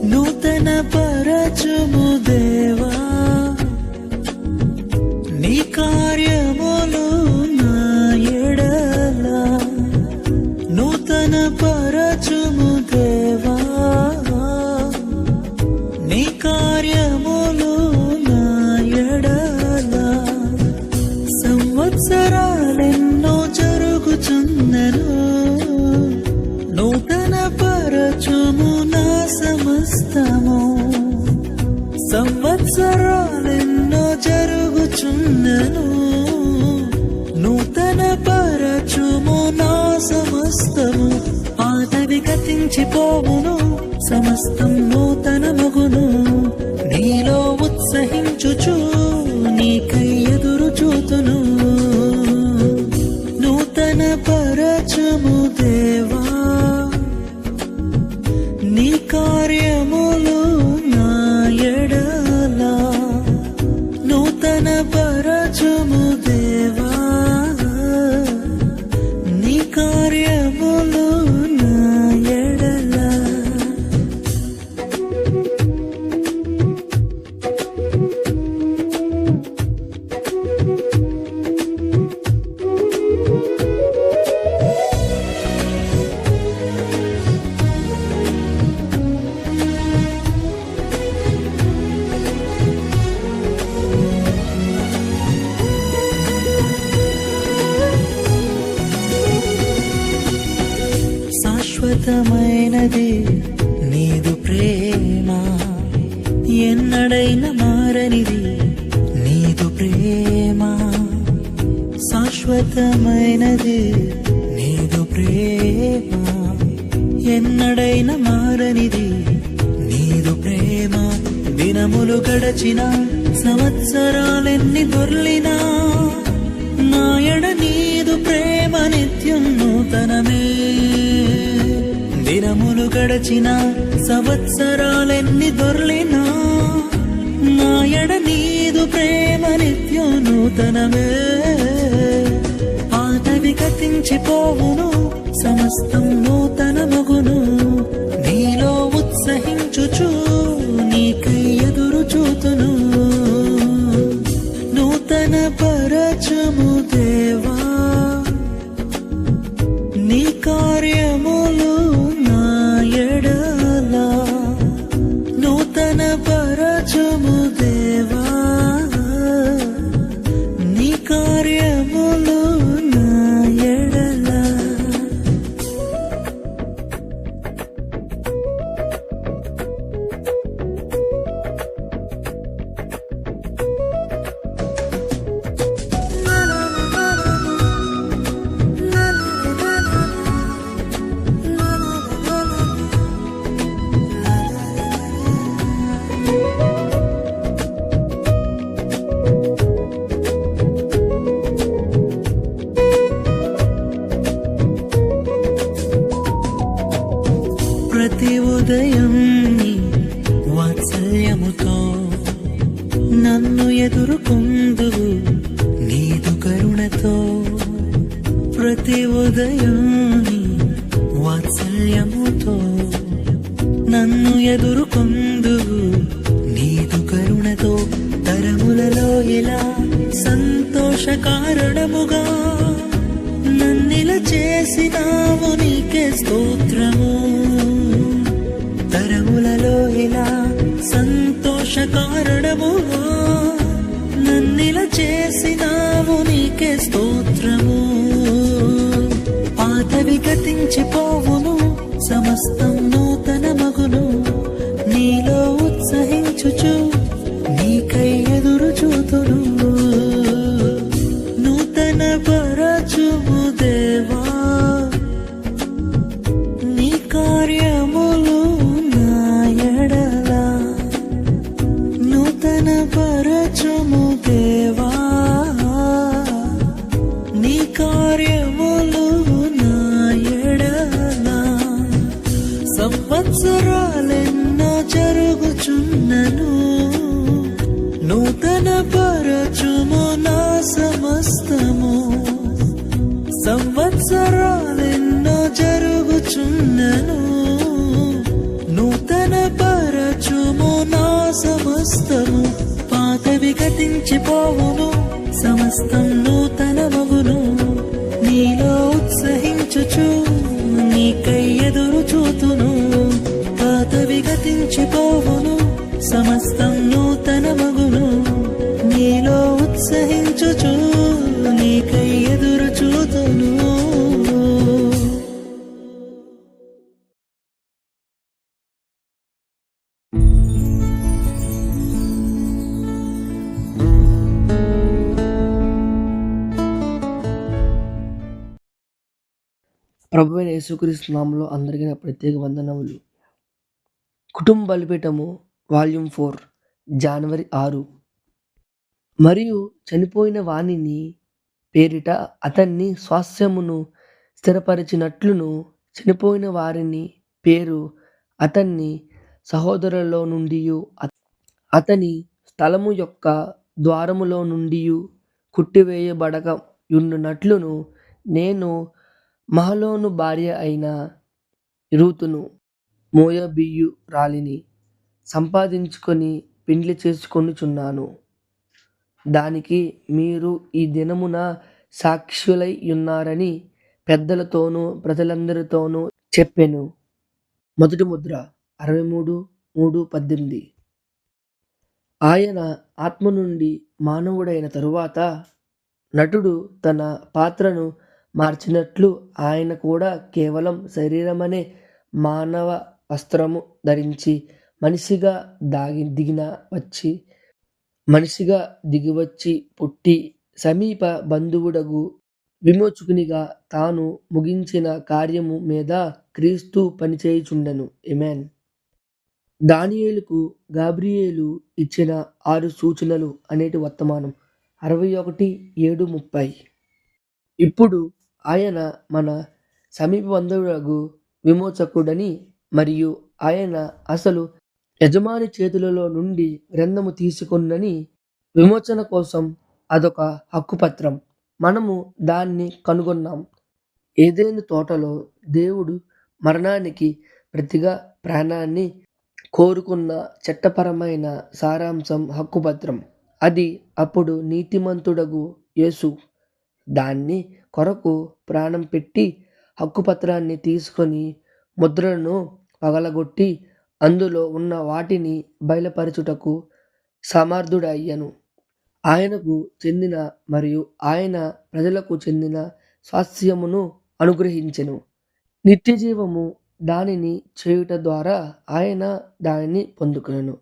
నూతన పరచుము దేవా నీ కార్యములు నా ఎడల నూతన పరచుము దేవా నీ కార్యములు నా ఎడల సంవత్సరాలెన్నో జరుగుచున్నను నూతన పరచుము నా సమస్తము సంవత్సరాలెన్నో జరుగుచున్నను నూతన పరచుము నా సమస్తము పాతవి గతించిపోవును సమస్తం నూతనమగును నీలో ఉత్సహించుచు నీకై ఎదురు చూతును నూతన పరచుము దేవా నీ కార్యములు నా ఎడల నూతన పరచుము దేవా నీ కార్యములు నా ఎడల శాశ్వతమైనది నీదు ప్రేమ ఎన్నడైనా మారనిది నీదు ప్రేమ శాశ్వతమైనది నీదు ప్రేమ ఎన్నడైనా మారనిది నీదు ప్రేమ దినములు గడచిన సంవత్సరాలెన్ని దొర్లినా నాయడ నీదు ప్రేమ నిత్యం నూతనమే దినములు గడచిన సంవత్సరాలెన్ని దొర్లినా నాయడ నీదు ప్రేమ నిత్యం నూతనమే పాతవి గతించిపోవును సమస్తం నూతనమగును నీలో ఉత్సహించుచు నీకై ఎదురు చూతును నూతన పరచుము దేవా నీ కార్యములు నా ఎడల నూతన పరచుము దేవా నీ కార్యములు నా ఎడల ప్రతి ఉదయం నీ వాత్సల్యముతో నన్ను ఎదుర్కొందువు నీదు కరుణతో ప్రతి ఉదయం నీ వాత్సల్యముతో నన్ను ఎదుర్కొందువు నీదు కరుణతో తరములలో ఇలా సంతోషకారణముగా నన్నిలా చేసినావు నీకే స్తోత్రము తరములలో ఇలా సంతోషకారణముగా నన్నిలా చేసినావు నీకే స్తోత్రము పాతవి గతించిపోవును సమస్తం నూతనమగును నీలో ఉత్సహించుచు నీకై ఎదురు చూతును నూతన పరచుము దేవా నీ కార్యములు నా ఎడల నూతన పరచుము దేవా నీ కార్యములు నా ఎడల నన్ను నూతన పరచుము నా సమస్తము. సంవత్సరాలెన్నో జరుగుచున్నను నూతన పరచుము నా సమస్తము. పాతవి గతించిపోవును సమస్తం నూతనమగును. నీలో ఉత్సహించుచు నీకై ఎదురు చూతును. పాతవి గతించిపోవును సమస్తం నూతనమగును. నీలో ఉత్సహించుచు నీకై ఎదురు చూతును. ప్రభువైన యేసుక్రీస్తు నామములో అందరికీ నా ప్రత్యేక వందనములు. కుటుంబ బలిపీఠము వాల్యూమ్ 4 జనవరి 6. మరియు చనిపోయిన వానిని పేరిట అతన్ని స్వాస్థ్యమును స్థిరపరిచినట్లును చనిపోయిన వారిని పేరు అతన్ని సహోదరులలో నుండియు అతని స్థలము యొక్క ద్వారములో నుండియు కుట్టివేయబడక యుండునట్లును నేను మహలోను భార్య అయిన రూతును మోయాబీయురాలిని సంపాదించుకొని పెండ్లి చేసుకొనుచున్నాను. దానికి మీరు ఈ దినమున సాక్షులై ఉన్నారని పెద్దలతోనూ ప్రజలందరితోనూ చెప్పెను. మొదటి ముద్ర 63:3-18. ఆయన ఆత్మ నుండి మానవుడైన తరువాత నటుడు తన పాత్రను మార్చినట్లు ఆయన కూడా కేవలం శరీరమనే మానవ వస్త్రము ధరించి మనిషిగా దిగివచ్చి పుట్టి సమీప బంధువుడగు విమోచకునిగా తాను ముగించిన కార్యము మీద క్రీస్తు పనిచేయుచుండెను. ఆమేన్. దానియేలుకు గాబ్రియేలు ఇచ్చిన 6 సూచనలు అనేటి వర్తమానం 61:7-30. ఇప్పుడు ఆయన మన సమీప బంధువుడగు విమోచకుడని మరియు ఆయన అసలు యజమాని చేతులలో నుండి గ్రంథము తీసుకొనని విమోచన కోసం అదొక హక్కుపత్రం. మనము దాన్ని కనుగొన్నాం. ఏదెను తోటలో దేవుడు మరణానికి ప్రతిగా ప్రాణాన్ని కోరుకున్న చట్టపరమైన సారాంశం హక్కుపత్రం. అది అప్పుడు నీతిమంతుడగు యేసు దాన్ని కొరకు ప్రాణం పెట్టి హక్కుపత్రాన్ని తీసుకొని ముద్రలను పగలగొట్టి అందులో ఉన్న వాటిని బయలుపరచుటకు సమర్థుడయ్యను. ఆయనకు చెందిన మరియు ఆయన ప్రజలకు చెందిన స్వాస్థ్యమును అనుగ్రహించెను. నిత్యజీవము దానిని చేయుట ద్వారా ఆయన దానిని పొందుకొనెను.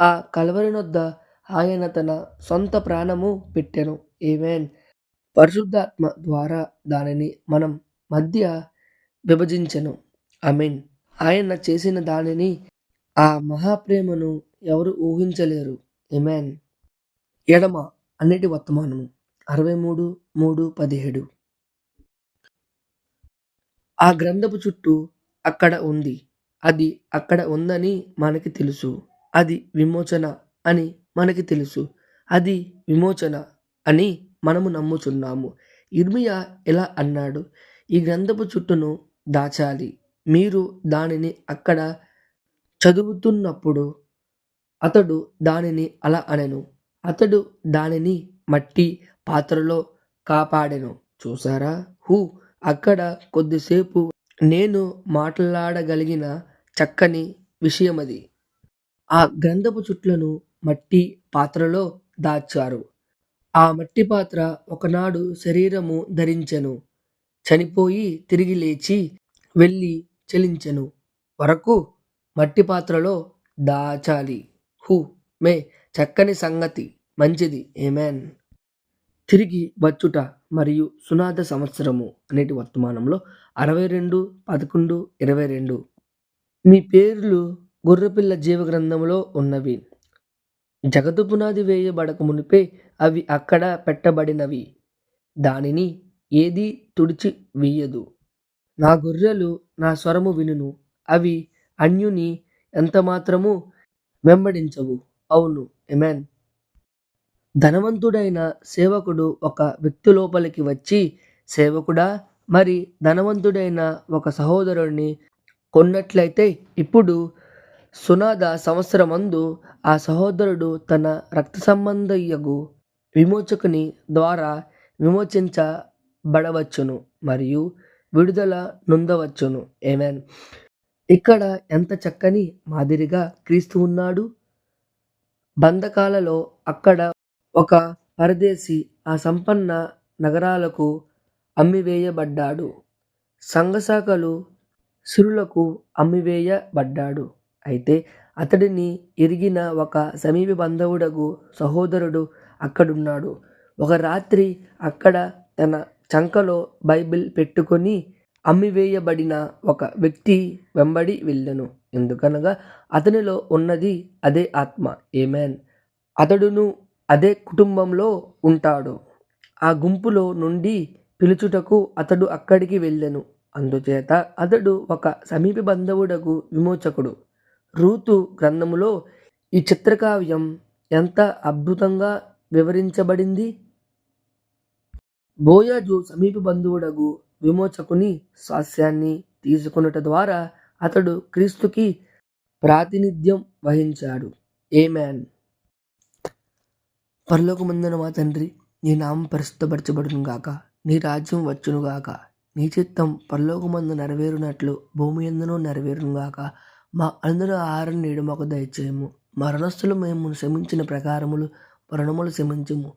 ఆ కల్వరి నొద్ద ఆయన తన సొంత ప్రాణము పెట్టెను. ఆమేన్. పరిశుద్ధాత్మ ద్వారా దానిని మనం మధ్య విభజించెను. ఆమేన్. ఆయన చేసిన దానిని ఆ మహాప్రేమను ఎవరు ఊహించలేరు. ఆమేన్. ఎడమ అన్నిటి వర్తమానము 63:3-17. ఆ గ్రంథపు చుట్టూ అక్కడ ఉంది. అది అక్కడ ఉందని మనకి తెలుసు. అది విమోచన అని మనకి తెలుసు. అది విమోచన అని మనము నమ్ముచున్నాము. యిర్మీయా ఇలా అన్నాడు, ఈ గ్రంథపు చుట్టను దాచాలి. మీరు దానిని అక్కడ చదువుతున్నప్పుడు అతడు దానిని అలా అనెను. అతడు దానిని మట్టి పాత్రలో కాపాడెను. చూసారా? అక్కడ కొద్దిసేపు నేను మాట్లాడగలిగిన చక్కని విషయమది. ఆ గ్రంథపు చుట్లను మట్టి పాత్రలో దాచారు. ఆ మట్టి పాత్ర ఒకనాడు శరీరము ధరించెను, చనిపోయి తిరిగి లేచి వెళ్ళి చెలించెను వరకు మట్టి పాత్రలో దాచాలి. మే చక్కని సంగతి, మంచిది. ఆమేన్. తిరిగి వచ్చుట మరియు సునాద సంవత్సరము అనేటి వర్తమానంలో 62:11-22. మీ పేర్లు గొర్రెపిల్ల జీవ గ్రంథములో ఉన్నవి. జగత్తు పునాది వేయబడక మునిపే అవి అక్కడ పెట్టబడినవి. దానిని ఏదీ తుడిచి వేయదు. నా గొర్రెలు నా స్వరము వినును. అవి అన్యుని ఎంతమాత్రము వెంబడించవు. అవును. ఎమెన్. ధనవంతుడైన సేవకుడు ఒక వ్యక్తి లోపలికి వచ్చి, సేవకుడా, మరి ధనవంతుడైన ఒక సహోదరుడిని కొన్నట్లయితే ఇప్పుడు సునాద సంవత్సరమందు ఆ సహోదరుడు తన రక్త సంబంధియగు విమోచకుని ద్వారా విమోచించబడవచ్చును మరియు విడుదల నొందవచ్చును. ఆమేన్. ఇక్కడ ఎంత చక్కని మాదిరిగా క్రీస్తు ఉన్నాడు. బంధకాలలో అక్కడ ఒక పరదేశి ఆ సంపన్న నగరాలకు అమ్మివేయబడ్డాడు. సంఘశాఖలు సిరులకు అమ్మివేయబడ్డాడు. అయితే అతడిని ఎరిగిన ఒక సమీప బంధువుడగు సహోదరుడు అక్కడున్నాడు. ఒక రాత్రి అక్కడ తన చంకలో బైబిల్ పెట్టుకొని అమ్మివేయబడిన ఒక వ్యక్తి వెంబడి వెళ్ళెను. ఎందుకనగా అతనిలో ఉన్నది అదే ఆత్మ. ఆమేన్. అతడును అదే కుటుంబంలో ఉంటాడు. ఆ గుంపులో నుండి పిలుచుటకు అతడు అక్కడికి వెళ్ళెను. అందుచేత అతడు ఒక సమీప బంధువుడగు విమోచకుడు. రూతు గ్రంథములో ఈ చిత్రకావ్యం ఎంత అద్భుతంగా వివరించబడింది. బోయజు సమీప బంధువుడగు విమోచకుని స్వాస్యాన్ని తీసుకొనుట ద్వారా అతడు క్రీస్తుకి ప్రాతినిధ్యం వహించాడు. ఆమేన్. పరలోకమందున మా తండ్రి, నీ నామం పరిశుద్ధపరచబడును గాక, నీ రాజ్యం వచ్చును గాక, నీ చిత్తం పరలోకమందు నెరవేరునట్లు భూమి యందును నెరవేరును గాక. మా అందరూ ఆహారం నేడు మాకు దయచేయము. మా రుణస్థులు మేము క్షమించిన ప్రకారములు రుణములు క్షమించుము.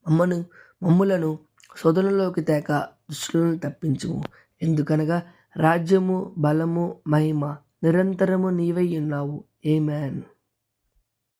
మమ్ములను శోధనలోకి తేక దుష్టులను తప్పించుము. ఎందుకనగా రాజ్యము, బలము, మహిమ నిరంతరము నీవై ఉన్నావు. ఆమేన్.